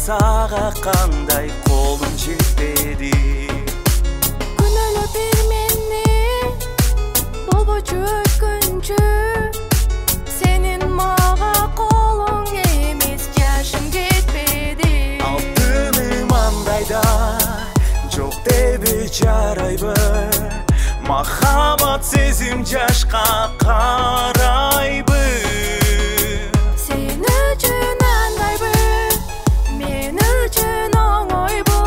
sağa qanday қолым жетпеді. Күнәлі бір мені болбочу өткінші, сенің маға қолың емес, жашым кетпеді. Алтыным андайда жоқ деп жарайбы, махаббат сезім жашқа қарайбы. Sen üçün andayбы, мен üçün оңойбы,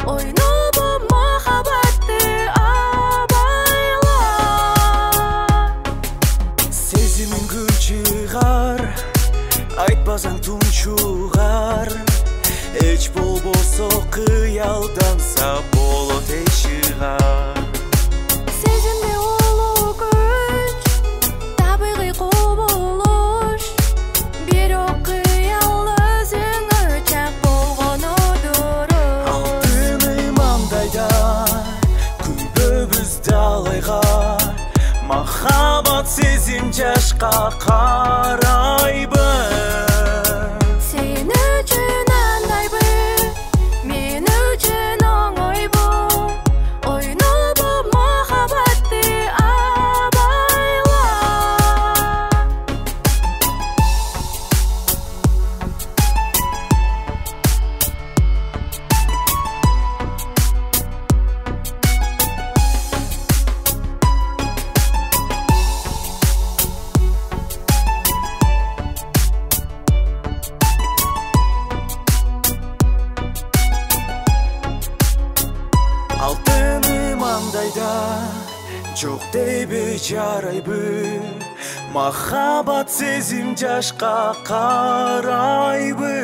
ойнобы махаббатты абайла. Сезімін гүл чыгар, айтпасаң тұншуғар, эч болбосо қиялданса болот шығар. Сезімде олу күч, табиғи құбылыш, бирок қиял өзүңө чак болгону дурус. Алтыным андайда күбөбүз далайга, махаббат сезим жашка карайбы. Sen üçün andayбы, мен üçün оңойбу, ойнобу махаббатты абайла. Алтыным андайда жоқ деп жарайбы, махаббат сезим жашка карайбы.